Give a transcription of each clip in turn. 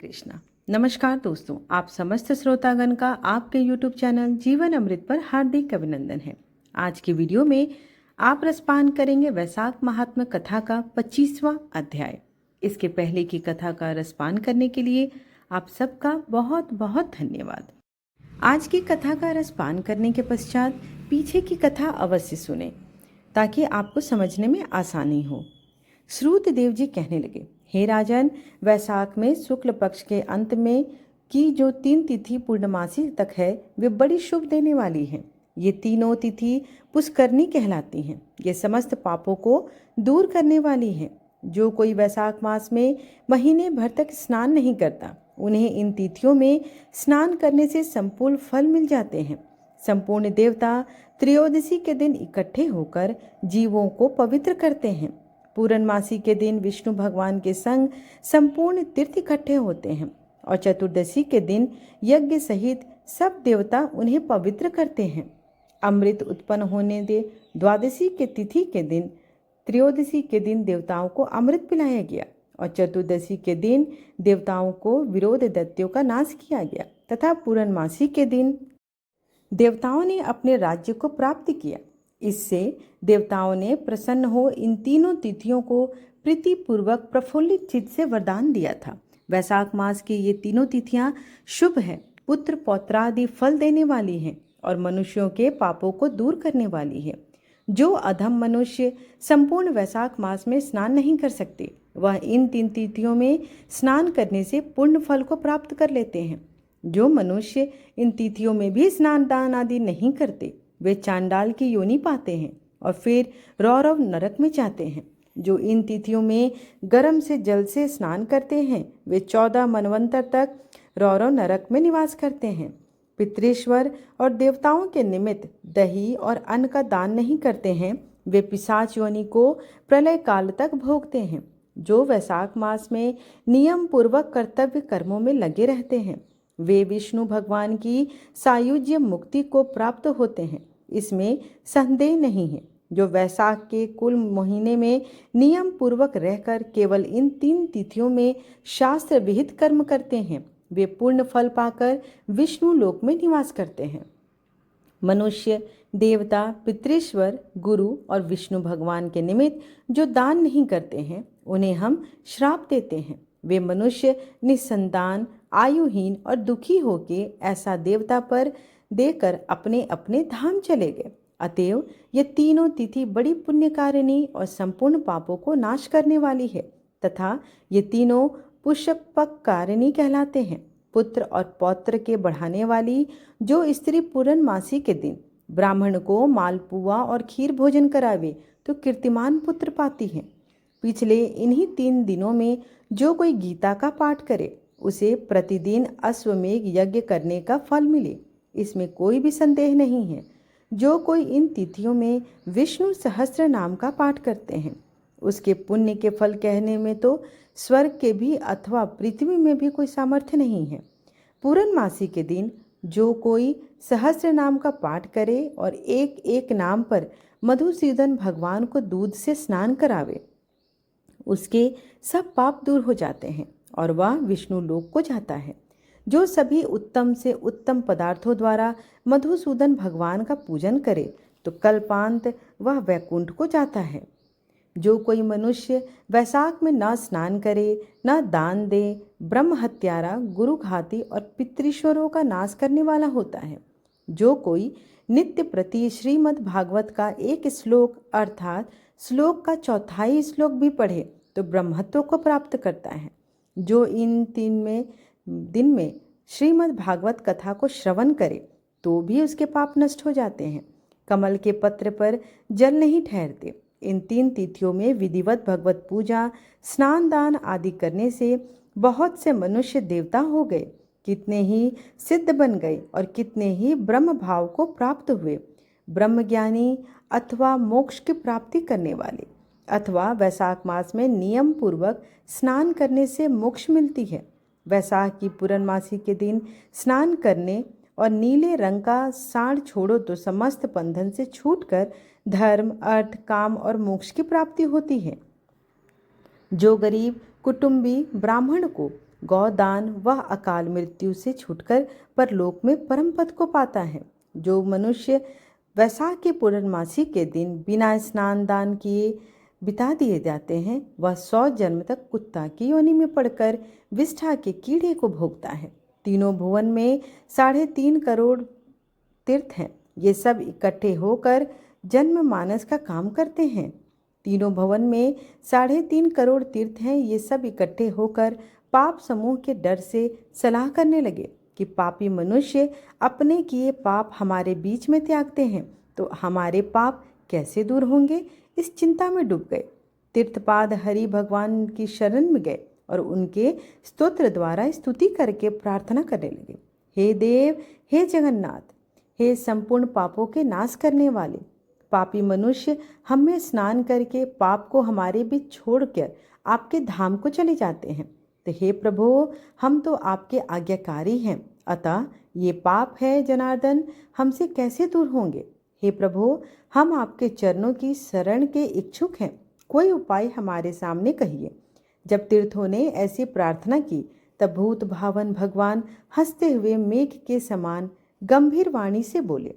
कृष्णा। नमस्कार दोस्तों, आप समस्त श्रोतागण का आपके YouTube चैनल जीवन अमृत पर हार्दिक अभिनंदन है। आज की वीडियो में आप रसपान करेंगे वैशाख महात्म्य कथा का 25वां अध्याय। इसके पहले की कथा का रसपान करने के लिए आप सबका बहुत बहुत धन्यवाद। आज की कथा का रसपान करने के पश्चात पीछे की कथा अवश्य सुने ताकि आपको समझने में आसानी हो। श्रुत देव जी कहने लगे, हे राजन, वैशाख में शुक्ल पक्ष के अंत में की जो 3 तिथि पूर्णमासी तक है वे बड़ी शुभ देने वाली हैं। ये तीनों तिथि पुष्करणी कहलाती हैं। ये समस्त पापों को दूर करने वाली हैं। जो कोई वैशाख मास में महीने भर तक स्नान नहीं करता, उन्हें इन तिथियों में स्नान करने से संपूर्ण फल मिल जाते हैं। संपूर्ण देवता त्रयोदशी के दिन इकट्ठे होकर जीवों को पवित्र करते हैं। पूर्णमासी के दिन विष्णु भगवान के संग संपूर्ण तीर्थ इकट्ठे होते हैं और चतुर्दशी के दिन यज्ञ सहित सब देवता उन्हें पवित्र करते हैं। अमृत उत्पन्न होने दे द्वादशी के तिथि के दिन त्रयोदशी के दिन देवताओं को अमृत पिलाया गया और चतुर्दशी के दिन देवताओं को विरोध दैत्यों का नाश किया गया तथा पूर्णमासी के दिन देवताओं ने अपने राज्य को प्राप्त किया। इससे देवताओं ने प्रसन्न हो इन तीनों तिथियों को प्रीतिपूर्वक प्रफुल्लित चित्त से वरदान दिया था। वैशाख मास की ये तीनों तिथियां शुभ है, पुत्र पौत्रादि फल देने वाली हैं और मनुष्यों के पापों को दूर करने वाली है। जो अधम मनुष्य संपूर्ण वैशाख मास में स्नान नहीं कर सकते, वह इन 3 तिथियों में स्नान करने से पुण्य फल को प्राप्त कर लेते हैं। जो मनुष्य इन तिथियों में भी स्नान दान आदि नहीं करते, वे चांडाल की योनि पाते हैं और फिर रौरव नरक में जाते हैं। जो इन तिथियों में गर्म से जल से स्नान करते हैं, वे 14 मनवंतर तक रौरव नरक में निवास करते हैं। पितृश्वर और देवताओं के निमित्त दही और अन्न का दान नहीं करते हैं, वे पिशाच योनि को प्रलय काल तक भोगते हैं। जो वैशाख मास में नियम पूर्वक कर्तव्य कर्मों में लगे रहते हैं, वे विष्णु भगवान की सायुज्य मुक्ति को प्राप्त होते हैं, इसमें संदेह नहीं है। जो वैशाख के कुल महीने में नियम पूर्वक रहकर केवल इन 3 तिथियों में शास्त्र विहित कर्म करते हैं, वे पूर्ण फल पाकर विष्णु लोक में निवास करते हैं। मनुष्य, देवता, पितृश्वर, गुरु और विष्णु भगवान के निमित्त जो दान नहीं करते हैं, उन्हें हम श्राप देते हैं। वे मनुष्य निसंतान, आयुहीन और दुखी होके ऐसा देवता पर देकर अपने अपने धाम चले गए। अतएव ये तीनों तिथि बड़ी पुण्यकारिणी और संपूर्ण पापों को नाश करने वाली है तथा ये तीनों पुष्पकारिणी कहलाते हैं। पुत्र और पौत्र के बढ़ाने वाली जो स्त्री पूर्णमासी के दिन ब्राह्मण को मालपुआ और खीर भोजन करावे तो कीर्तिमान पुत्र पाती है। पिछले इन्हीं 3 दिनों में जो कोई गीता का पाठ करे, उसे प्रतिदिन अश्वमेघ यज्ञ करने का फल मिले, इसमें कोई भी संदेह नहीं है। जो कोई इन तिथियों में विष्णु सहस्त्र नाम का पाठ करते हैं, उसके पुण्य के फल कहने में तो स्वर्ग के भी अथवा पृथ्वी में भी कोई सामर्थ्य नहीं है। पूर्णमासी के दिन जो कोई सहस्त्र नाम का पाठ करे और एक एक नाम पर मधुसूदन भगवान को दूध से स्नान करावे, उसके सब पाप दूर हो जाते हैं और वह विष्णु लोक को जाता है। जो सभी उत्तम से उत्तम पदार्थों द्वारा मधुसूदन भगवान का पूजन करे तो कल्पांत वह वैकुंठ को जाता है। जो कोई मनुष्य वैशाख में न स्नान करे, न दान दे, ब्रह्म हत्यारा, गुरुघाती और पितृश्वरों का नाश करने वाला होता है। जो कोई नित्य प्रति श्रीमद् भागवत का एक श्लोक अर्थात श्लोक का 1/4 श्लोक भी पढ़े तो ब्रह्मत्व को प्राप्त करता है। जो इन 3 दिन में श्रीमद् भागवत कथा को श्रवण करे तो भी उसके पाप नष्ट हो जाते हैं। कमल के पत्र पर जल नहीं ठहरते। इन 3 तिथियों में विधिवत भगवत पूजा, स्नान दान आदि करने से बहुत से मनुष्य देवता हो गए, कितने ही सिद्ध बन गए और कितने ही ब्रह्म भाव को प्राप्त हुए। ब्रह्मज्ञानी अथवा मोक्ष की प्राप्ति करने वाले अथवा वैशाख मास में नियम पूर्वक स्नान करने से मोक्ष मिलती है। वैशाख की पूर्णमासी के दिन स्नान करने और नीले रंग का साड़ छोड़ो तो समस्त बंधन से छूटकर धर्म, अर्थ, काम और मोक्ष की प्राप्ति होती है। जो गरीब कुटुंबी ब्राह्मण को गौदान वह अकाल मृत्यु से छूटकर परलोक में परम पद को पाता है। जो मनुष्य वैसाख के पूर्णमासी के दिन बिना स्नान दान किए बिता दिए जाते हैं, वह 100 जन्म तक कुत्ता की योनि में पड़कर विष्ठा के कीड़े को भोगता है। तीनों भुवन में 3.5 करोड़ तीर्थ हैं। ये सब इकट्ठे होकर जन्म मानस का काम करते हैं। तीनों भवन में 3.5 करोड़ तीर्थ हैं। ये सब इकट्ठे होकर पाप समूह के डर से सलाह करने लगे कि पापी मनुष्य अपने किए पाप हमारे बीच में त्यागते हैं तो हमारे पाप कैसे दूर होंगे। इस चिंता में डूब गए। तीर्थपाद हरि भगवान की शरण में गए और उनके स्तोत्र द्वारा स्तुति करके प्रार्थना करने लगे। हे देव, हे जगन्नाथ, हे संपूर्ण पापों के नाश करने वाले, पापी मनुष्य हम में स्नान करके पाप को हमारे बीच छोड़कर आपके धाम को चले जाते हैं। तो हे प्रभु, हम तो आपके आज्ञाकारी हैं, अतः ये पाप है जनार्दन हमसे कैसे दूर होंगे। हे प्रभु, हम आपके चरणों की शरण के इच्छुक हैं, कोई उपाय हमारे सामने कहिए। जब तीर्थों ने ऐसी प्रार्थना की तब भूत भावन भगवान हंसते हुए मेघ के समान गंभीर वाणी से बोले।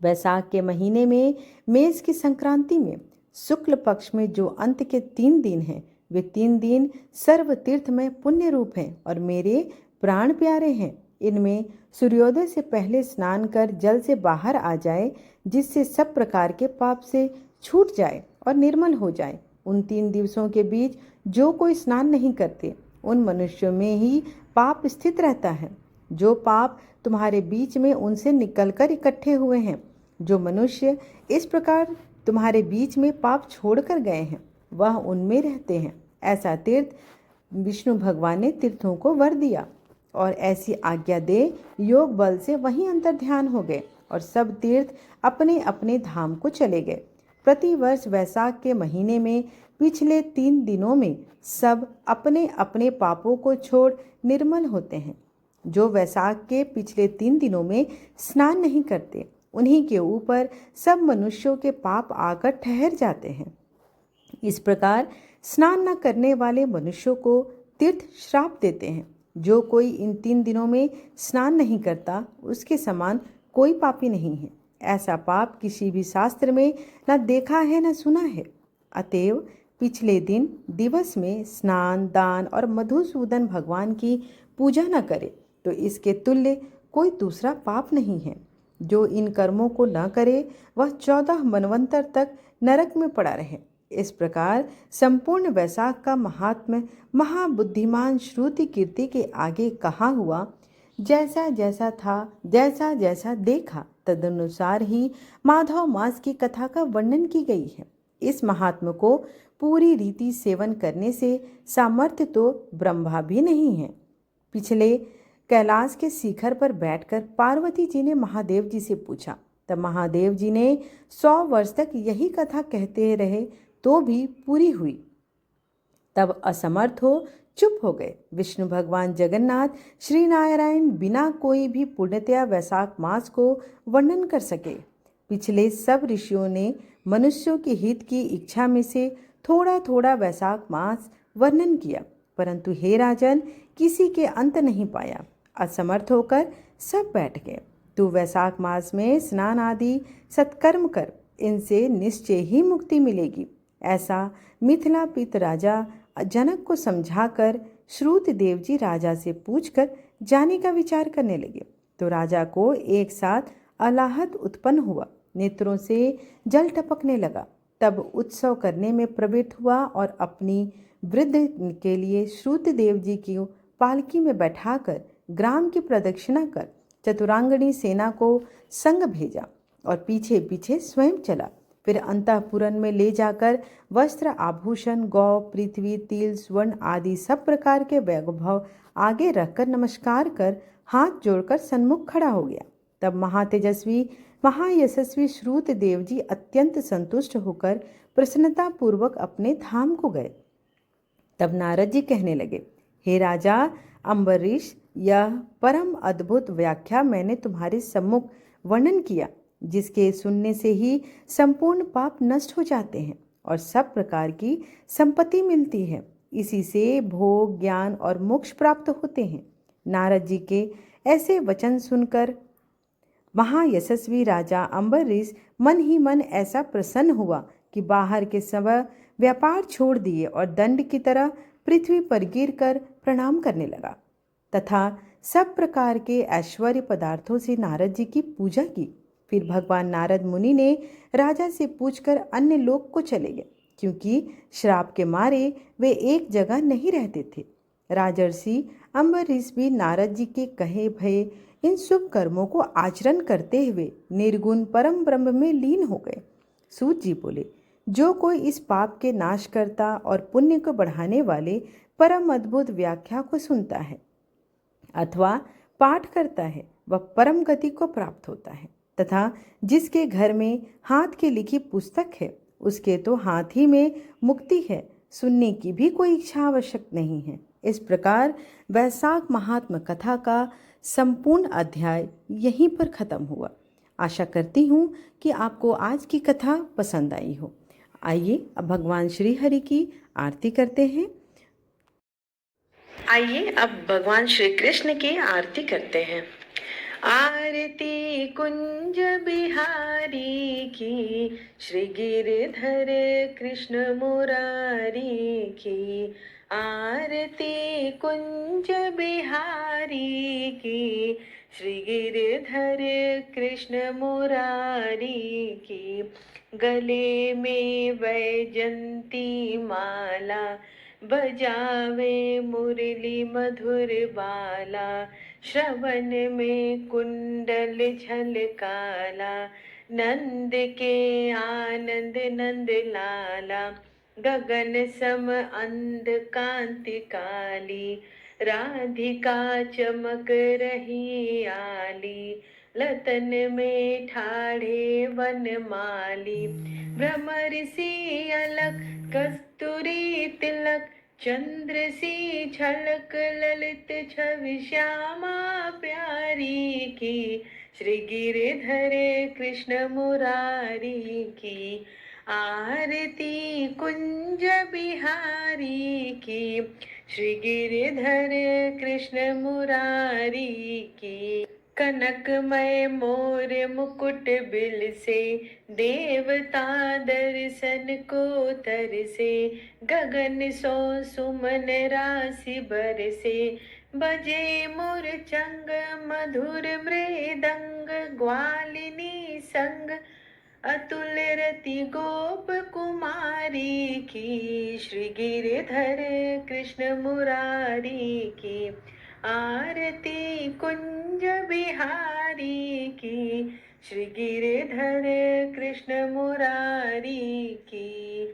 वैसाख के महीने में मेष की संक्रांति में शुक्ल पक्ष में जो अंत के 3 दिन हैं, वे 3 दिन सर्व तीर्थ में पुण्य रूप हैं और मेरे प्राण प्यारे हैं। इनमें सूर्योदय से पहले स्नान कर जल से बाहर आ जाए, जिससे सब प्रकार के पाप से छूट जाए और निर्मल हो जाए। उन 3 दिवसों के बीच जो कोई स्नान नहीं करते, उन मनुष्यों में ही पाप स्थित रहता है। जो पाप तुम्हारे बीच में उनसे निकलकर इकट्ठे हुए हैं, जो मनुष्य इस प्रकार तुम्हारे बीच में पाप छोड़कर गए हैं, वह उनमें रहते हैं। ऐसा तीर्थ विष्णु भगवान ने तीर्थों को वर दिया और ऐसी आज्ञा दे योग बल से वहीं अंतर ध्यान हो गए और सब तीर्थ अपने अपने धाम को चले गए। प्रतिवर्ष वैसाख के महीने में पिछले 3 दिनों में सब अपने अपने पापों को छोड़ निर्मल होते हैं। जो वैसाख के पिछले 3 दिनों में स्नान नहीं करते, उन्हीं के ऊपर सब मनुष्यों के पाप आकर ठहर जाते हैं। इस प्रकार स्नान न करने वाले मनुष्यों को तीर्थ श्राप देते हैं। जो कोई इन 3 दिनों में स्नान नहीं करता, उसके समान कोई पापी नहीं है। ऐसा पाप किसी भी शास्त्र में न देखा है न सुना है। अतएव पिछले दिन दिवस में स्नान दान और मधुसूदन भगवान की पूजा न करे तो इसके तुल्य कोई दूसरा पाप नहीं है। जो इन कर्मों को न करे वह 14 मनवंतर तक नरक में पड़ा रहे। इस प्रकार संपूर्ण वैसाख का महात्म्य महाबुद्धिमान श्रुति कीर्ति के आगे कहा हुआ, जैसा जैसा था जैसा जैसा देखा तदनुसार ही माधव मास की कथा का वर्णन की गई है। इस महात्म्य को पूरी रीति सेवन करने से सामर्थ्य तो ब्रह्मा भी नहीं है। पिछले कैलाश के शिखर पर बैठकर पार्वती जी ने महादेव जी से पूछा, तब महादेव जी ने 100 वर्ष तक यही कथा कहते रहे तो भी पूरी हुई। तब असमर्थ हो चुप हो गए। विष्णु भगवान जगन्नाथ श्री नारायण बिना कोई भी पूर्णतया वैसाख मास को वर्णन कर सके। पिछले सब ऋषियों ने मनुष्यों के हित की इच्छा में से थोड़ा थोड़ा वैसाख मास वर्णन किया, परंतु हे राजन, किसी के अंत नहीं पाया। असमर्थ होकर सब बैठ गए। तू वैसाख मास में स्नान आदि सत्कर्म कर, इनसे निश्चय ही मुक्ति मिलेगी। ऐसा मिथिला पित राजा जनक को समझाकर श्रुत देव जी राजा से पूछकर जाने का विचार करने लगे। तो राजा को एक साथ अलाहत उत्पन्न हुआ, नेत्रों से जल टपकने लगा। तब उत्सव करने में प्रवृत्त हुआ और अपनी वृद्ध के लिए श्रुत देव जी की पालकी में बैठाकर ग्राम की प्रदक्षिणा कर चतुरांगणी सेना को संग भेजा और पीछे पीछे स्वयं चला। फिर अंतःपुरन में ले जाकर वस्त्र आभूषण गौ पृथ्वी तिल स्वर्ण आदि सब प्रकार के वैभव आगे रखकर नमस्कार कर हाथ जोड़कर सन्मुख खड़ा हो गया। तब महातेजस्वी महायशस्वी श्रुत देव जी अत्यंत संतुष्ट होकर प्रसन्नता पूर्वक अपने धाम को गए। तब नारद जी कहने लगे, हे राजा अम्बरीश, यह परम अद्भुत व्याख्या मैंने तुम्हारे सम्मुख वर्णन किया, जिसके सुनने से ही संपूर्ण पाप नष्ट हो जाते हैं और सब प्रकार की संपत्ति मिलती है। इसी से भोग, ज्ञान और मोक्ष प्राप्त होते हैं। नारद जी के ऐसे वचन सुनकर महायशस्वी राजा अम्बरीश मन ही मन ऐसा प्रसन्न हुआ कि बाहर के सब व्यापार छोड़ दिए और दंड की तरह पृथ्वी पर गिरकर प्रणाम करने लगा तथा सब प्रकार के ऐश्वर्य पदार्थों से नारद जी की पूजा की। फिर भगवान नारद मुनि ने राजा से पूछकर अन्य लोक को चले गए, क्योंकि श्राप के मारे वे एक जगह नहीं रहते थे। राजर्षि अम्बरीश भी नारद जी के कहे भये इन शुभ कर्मों को आचरण करते हुए निर्गुण परम ब्रह्म में लीन हो गए। सूत जी बोले, जो कोई इस पाप के नाश करता और पुण्य को बढ़ाने वाले परम अद्भुत व्याख्या को सुनता है अथवा पाठ करता है, वह परम गति को प्राप्त होता है, तथा जिसके घर में हाथ की लिखी पुस्तक है उसके तो हाथ ही में मुक्ति है, सुनने की भी कोई इच्छा आवश्यक नहीं है। इस प्रकार वैशाख महात्म कथा का संपूर्ण अध्याय यहीं पर खत्म हुआ। आशा करती हूँ कि आपको आज की कथा पसंद आई हो। आइए अब भगवान श्री हरि की आरती करते हैं। आइए अब भगवान श्री कृष्ण की आरती करते हैं। आरती कुंज बिहारी की, श्री गिरधर कृष्ण मुरारी की। आरती कुंज बिहारी की, श्री गिरधर कृष्ण मुरारी की। गले में वैजंती माला, बजावे मुरली मधुर बाला। श्रवण में कुंडल झलकाला, नंद के आनंद नंद लाला। गगन सम अंध कांति काली, राधिका चमक रही आली। लतन में ठाढ़े वनमाली, भ्रमर सी अलक कस्तूरी तिलक। चंद्र सी झलक ललित छवि श्यामा प्यारी की, श्री गिरधर कृष्ण मुरारी की। आरती कुंज बिहारी की, श्री गिरधर कृष्ण मुरारी की। कनकमय मोर मुकुट बिल से, देवता दर्शन को तरसे। गगन सो सुमन राशि बरसे, बजे मुरचंग मधुर मृदंग। ग्वालिनी संग अतुल रति गोप कुमारी की, श्री गिरधर कृष्ण मुरारी की। आरती कुंज बिहारी की, श्री गिरधर कृष्ण मुरारी की।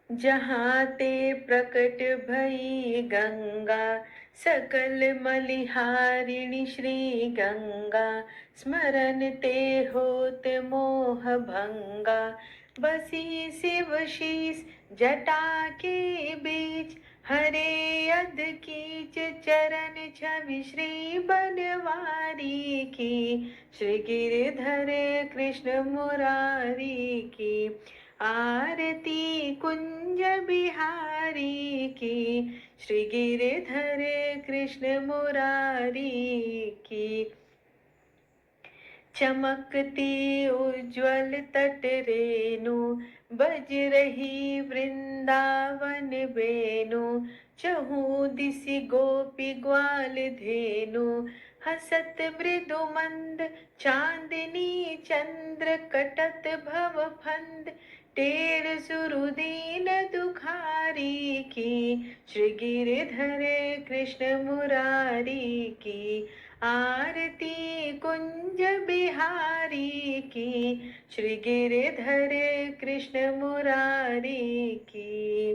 जहाँ ते प्रकट भई गंगा, सकल मलिहारिणी श्री गंगा। स्मरण ते होत मोह भंगा, बसी शिव शीस जटा के बीच। हरे अध कीच चरण छवि श्री बनवारी की, श्री गिरधर कृष्ण मुरारी की। आरती कुंज बिहारी की, श्री गिरधर कृष्ण मुरारी की। चमकती उज्ज्वल तट रेणु, बज रही वृंदावन बेनु। चहु दिशि गोपी ग्वाल धेनु, हसत मृदु मंद चांदनी चंद्र। कटत भव फंद टेढ़ सुरुदीन दुखारी की, श्री गिरधर कृष्ण मुरारी की। आरती कुंज बिहारी की, श्री गिरधर कृष्ण मुरारी की।